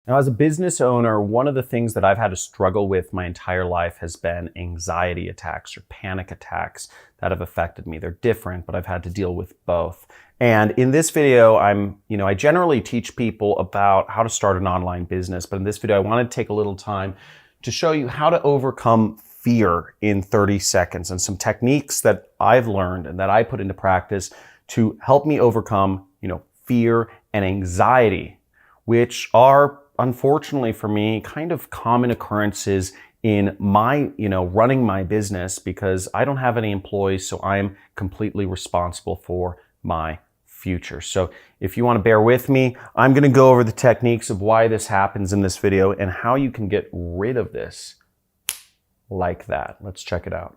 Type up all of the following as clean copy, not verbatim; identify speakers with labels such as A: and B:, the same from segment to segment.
A: Now, as a business owner, one of the things that I've had to struggle with my entire life has been anxiety attacks or panic attacks that have affected me. They're different, but I've had to deal with both. And in this video, I generally teach people about how to start an online business, but in this video, I want to take a little time to show you how to overcome fear in 30 seconds and some techniques that I've learned and that I put into practice to help me overcome, fear and anxiety, which are, unfortunately for me, kind of common occurrences in my, running my business because I don't have any employees, so I'm completely responsible for my future. So if you want to bear with me, I'm going to go over the techniques of why this happens in this video and how you can get rid of this like that. Let's check it out.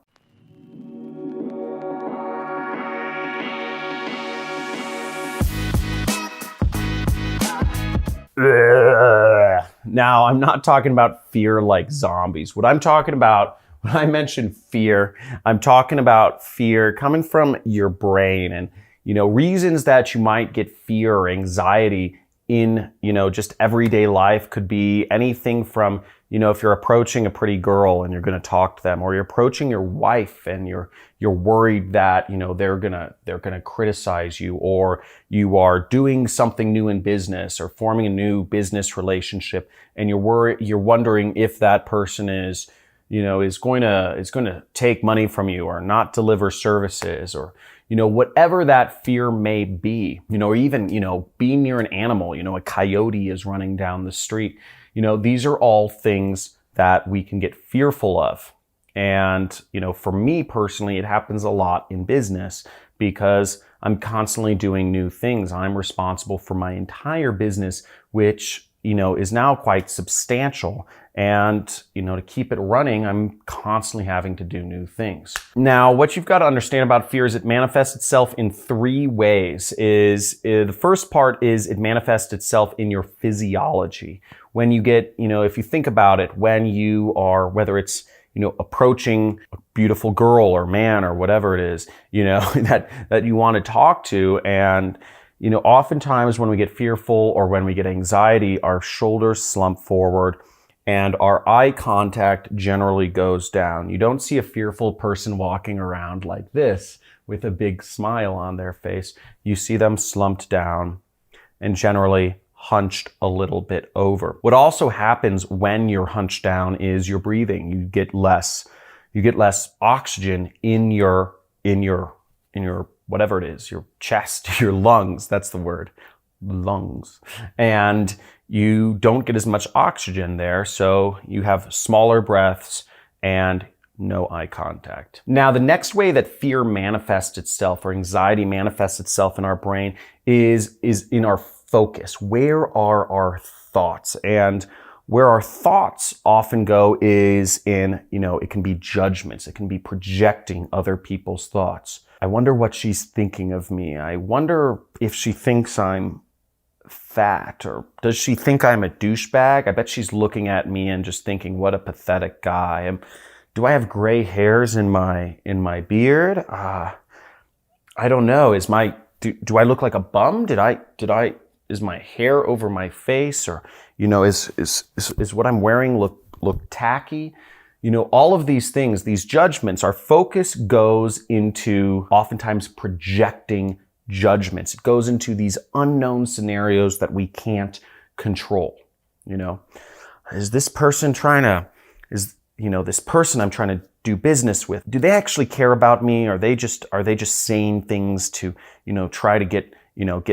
A: Now, I'm not talking about fear like zombies. What I'm talking about, when I mention fear, I'm talking about fear coming from your brain and, reasons that you might get fear or anxiety in, just everyday life could be anything from, if you're approaching a pretty girl and you're going to talk to them, or you're approaching your wife and you're worried that, they're going to criticize you, or you are doing something new in business or forming a new business relationship and you're wondering if that person is going to take money from you or not deliver services, or whatever that fear may be, or even, being near an animal, a coyote is running down the street. These are all things that we can get fearful of. And, for me personally, it happens a lot in business because I'm constantly doing new things. I'm responsible for my entire business, which, is now quite substantial. And, to keep it running, I'm constantly having to do new things. Now, what you've got to understand about fear is it manifests itself in three ways. The first part is it manifests itself in your physiology. When you get, if you think about it, when you are, whether it's, approaching a beautiful girl or man or whatever it is, that you want to talk to. And, oftentimes when we get fearful or when we get anxiety, our shoulders slump forward and our eye contact generally goes down. You don't see a fearful person walking around like this with a big smile on their face. You see them slumped down and generally hunched a little bit over. What also happens when you're hunched down is your breathing. You get less oxygen in your whatever it is, your chest, your lungs, that's the word, lungs. And you don't get as much oxygen there, so you have smaller breaths and no eye contact. Now, the next way that fear manifests itself or anxiety manifests itself in our brain is in our focus. Where are our thoughts? And where our thoughts often go is in, it can be judgments. It can be projecting other people's thoughts. I wonder what she's thinking of me. I wonder if she thinks I'm fat, or does she think I'm a douchebag? I bet she's looking at me and just thinking, what a pathetic guy. Do I have gray hairs in my beard? I don't know. Do I look like a bum? Is my hair over my face, or, is what I'm wearing look tacky? All of these things, these judgments, our focus goes into oftentimes projecting judgments. It goes into these unknown scenarios that we can't control. Is this person this person I'm trying to do business with, do they actually care about me? Are they just saying things to, try to get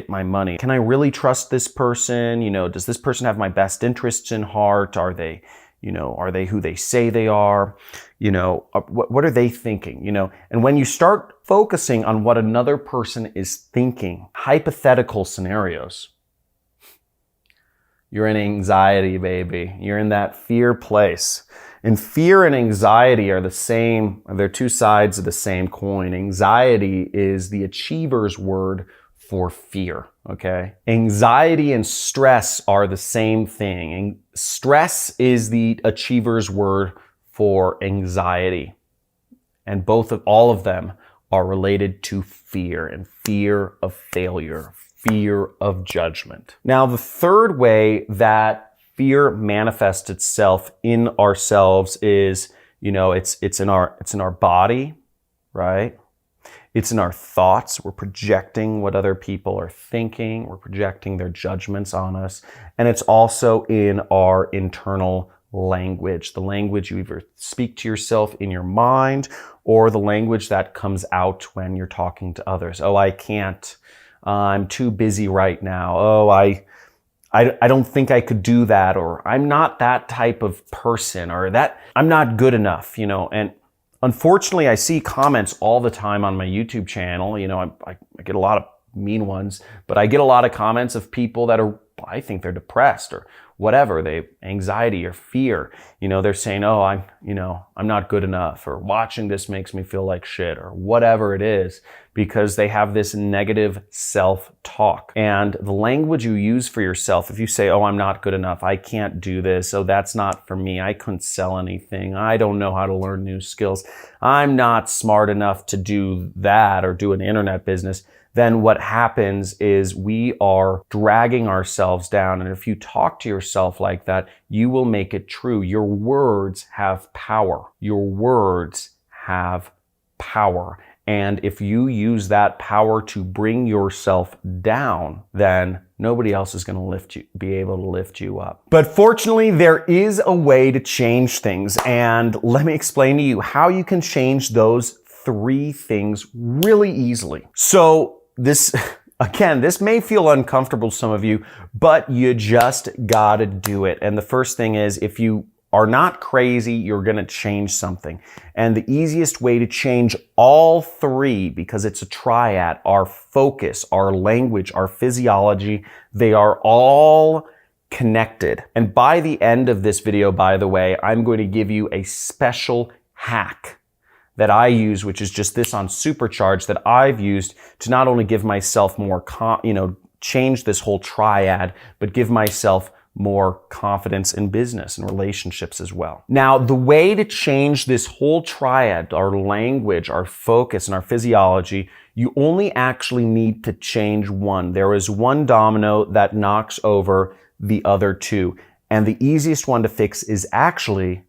A: my money? Can I really trust this person? Does this person have my best interests in heart? Are they who they say they are? What are they thinking? And when you start focusing on what another person is thinking, hypothetical scenarios, you're in anxiety, baby. You're in that fear place. And fear and anxiety are the same. They're two sides of the same coin. Anxiety is the achiever's word for fear, okay? Anxiety and stress are the same thing. And stress is the achiever's word for anxiety. And all of them are related to fear, and fear of failure, fear of judgment. Now, the third way that fear manifests itself in ourselves is, it's in our body, right? It's in our thoughts. We're projecting what other people are thinking. We're projecting their judgments on us. And it's also in our internal language, the language you either speak to yourself in your mind or the language that comes out when you're talking to others. Oh, I can't. I'm too busy right now. Oh, I don't think I could do that, or I'm not that type of person, or that I'm not good enough, and unfortunately, I see comments all the time on my YouTube channel. I get a lot of mean ones, but I get a lot of comments of people that I think they're depressed or whatever, anxiety or fear. They're saying, oh, I'm not good enough, or watching this makes me feel like shit, or whatever it is, because they have this negative self-talk. And the language you use for yourself, if you say, oh, I'm not good enough, I can't do this, oh, that's not for me, I couldn't sell anything, I don't know how to learn new skills, I'm not smart enough to do that or do an internet business, then what happens is we are dragging ourselves down. And if you talk to yourself like that, you will make it true. Your words have power. Your words have power. And if you use that power to bring yourself down, then nobody else is going to be able to lift you up. But fortunately, there is a way to change things. And let me explain to you how you can change those 3 things really easily. So this may feel uncomfortable to some of you, but you just gotta do it. And the first thing is, if you are not crazy, you're gonna change something. And the easiest way to change all 3, because it's a triad, our focus, our language, our physiology, they are all connected. And by the end of this video, by the way, I'm going to give you a special hack that I use, which is just this on Supercharge, that I've used to not only give myself more, change this whole triad, but give myself more confidence in business and relationships as well. Now, the way to change this whole triad, our language, our focus, and our physiology, you only actually need to change one. There is one domino that knocks over the other 2. And the easiest one to fix is actually,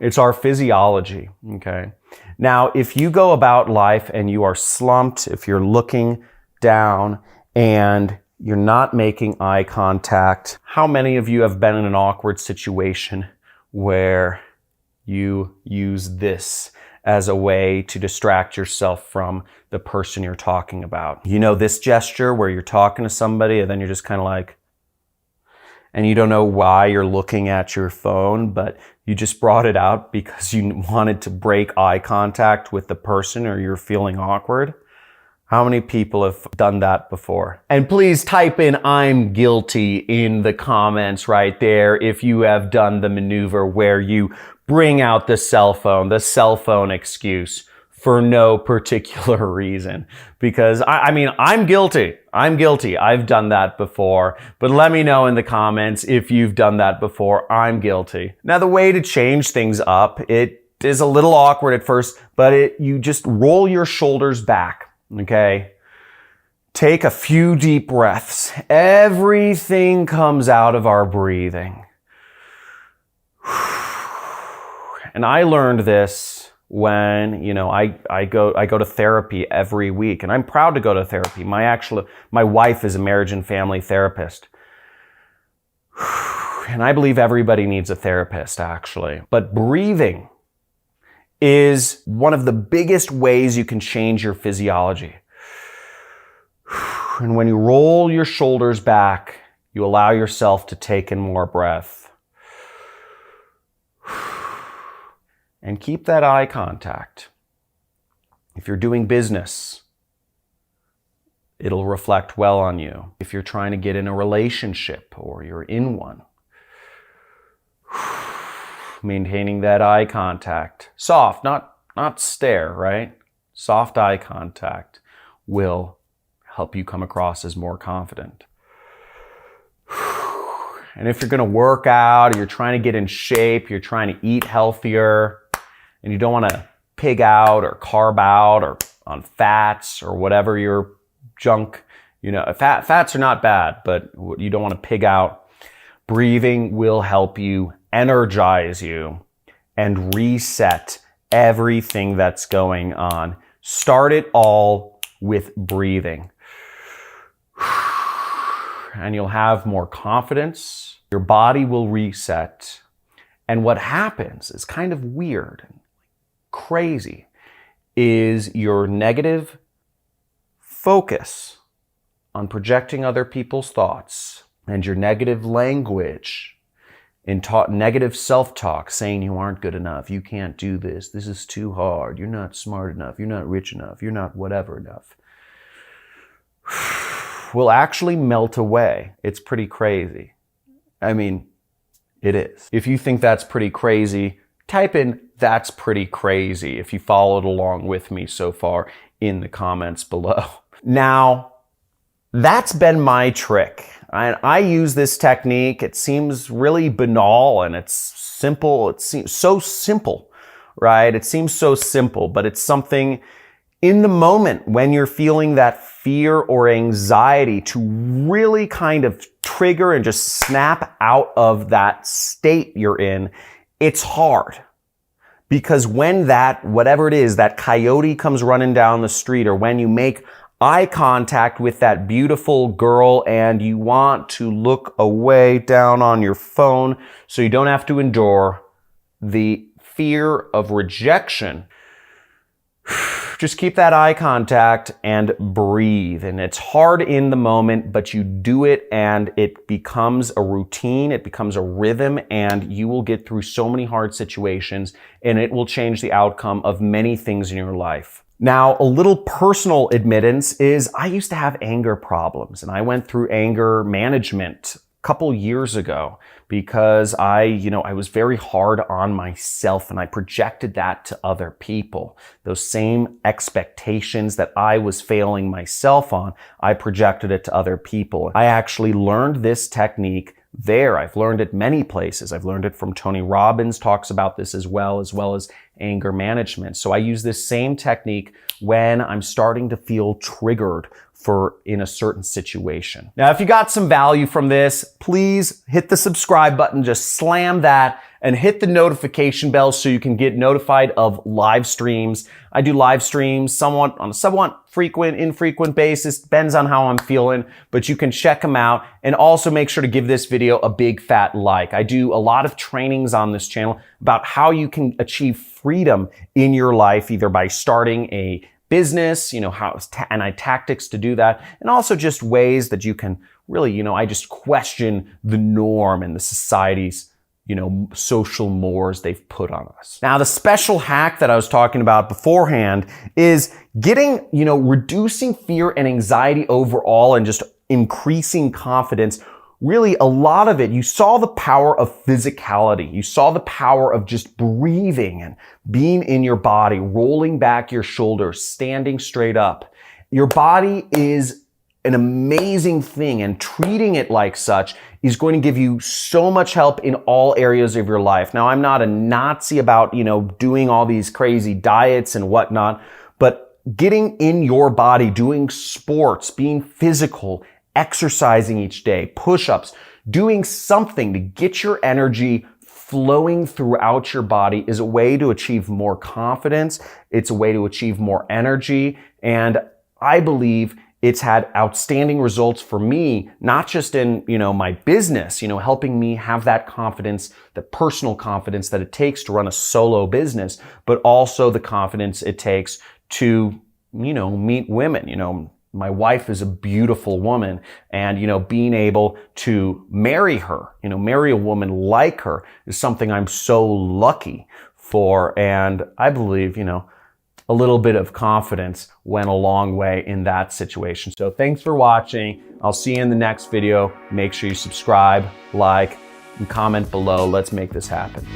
A: it's our physiology, okay? Now, if you go about life and you are slumped, if you're looking down and you're not making eye contact, how many of you have been in an awkward situation where you use this as a way to distract yourself from the person you're talking about? This gesture where you're talking to somebody and then you're just kind of like, and you don't know why you're looking at your phone, but you just brought it out because you wanted to break eye contact with the person or you're feeling awkward. How many people have done that before? And please type in "I'm guilty" in the comments right there if you have done the maneuver where you bring out the cell phone excuse for no particular reason. Because I'm guilty. I've done that before. But let me know in the comments if you've done that before. I'm guilty. Now, the way to change things up, it is a little awkward at first, but you just roll your shoulders back, okay? Take a few deep breaths. Everything comes out of our breathing. And I learned this when, I go to therapy every week, and I'm proud to go to therapy. My wife is a marriage and family therapist. And I believe everybody needs a therapist, actually. But breathing is one of the biggest ways you can change your physiology. And when you roll your shoulders back, you allow yourself to take in more breath. And keep that eye contact. If you're doing business, it'll reflect well on you. If you're trying to get in a relationship or you're in one, maintaining that eye contact. Soft, not stare, right? Soft eye contact will help you come across as more confident. And if you're going to work out, or you're trying to get in shape, you're trying to eat healthier, and you don't want to pig out or carb out or on fats or whatever your junk You know, fats are not bad, but you don't want to pig out. Breathing will help you, energize you, and reset everything that's going on. Start it all with breathing. And you'll have more confidence. Your body will reset. And what happens is kind of weird and crazy is your negative focus on projecting other people's thoughts and your negative language and negative self-talk, saying you aren't good enough, you can't do this, this is too hard, you're not smart enough, you're not rich enough, you're not whatever enough, will actually melt away. It's pretty crazy. I mean, it is. If you think that's pretty crazy, type in "that's pretty crazy" if you followed along with me so far in the comments below. Now, that's been my trick. I use this technique. It seems really banal and it's simple. It seems so simple, right? It seems so simple, but it's something in the moment when you're feeling that fear or anxiety to really kind of trigger and just snap out of that state you're in. It's hard. Because when that, whatever it is, that coyote comes running down the street, or when you make eye contact with that beautiful girl and you want to look away down on your phone so you don't have to endure the fear of rejection, just keep that eye contact and breathe. And it's hard in the moment, but you do it and it becomes a routine, it becomes a rhythm, and you will get through so many hard situations and it will change the outcome of many things in your life. Now, a little personal admittance is I used to have anger problems, and I went through anger management a couple years ago because I was very hard on myself and I projected that to other people. Those same expectations that I was failing myself on, I projected it to other people. I actually learned this technique there. I've learned it many places. I've learned it from Tony Robbins, talks about this as well as anger management. So I use this same technique when I'm starting to feel triggered in a certain situation. Now, if you got some value from this, please hit the subscribe button, just slam that, and hit the notification bell so you can get notified of live streams. I do live streams on a somewhat frequent, infrequent basis, depends on how I'm feeling, but you can check them out. And also make sure to give this video a big fat like. I do a lot of trainings on this channel about how you can achieve freedom in your life, either by starting a business, tactics to do that, and also just ways that you can really, I just question the norm and the society's, social mores they've put on us. Now, the special hack that I was talking about beforehand is getting, reducing fear and anxiety overall and just increasing confidence. Really, a lot of it, you saw the power of physicality. You saw the power of just breathing and being in your body, rolling back your shoulders, standing straight up. Your body is an amazing thing, and treating it like such is going to give you so much help in all areas of your life. Now, I'm not a Nazi about, doing all these crazy diets and whatnot, but getting in your body, doing sports, being physical, exercising each day, push-ups, doing something to get your energy flowing throughout your body is a way to achieve more confidence. It's a way to achieve more energy. And I believe it's had outstanding results for me, not just in, my business, helping me have that confidence, the personal confidence that it takes to run a solo business, but also the confidence it takes to, meet women. My wife is a beautiful woman, and, being able to marry her, marry a woman like her is something I'm so lucky for. And I believe, a little bit of confidence went a long way in that situation. So thanks for watching. I'll see you in the next video. Make sure you subscribe, like, and comment below. Let's make this happen.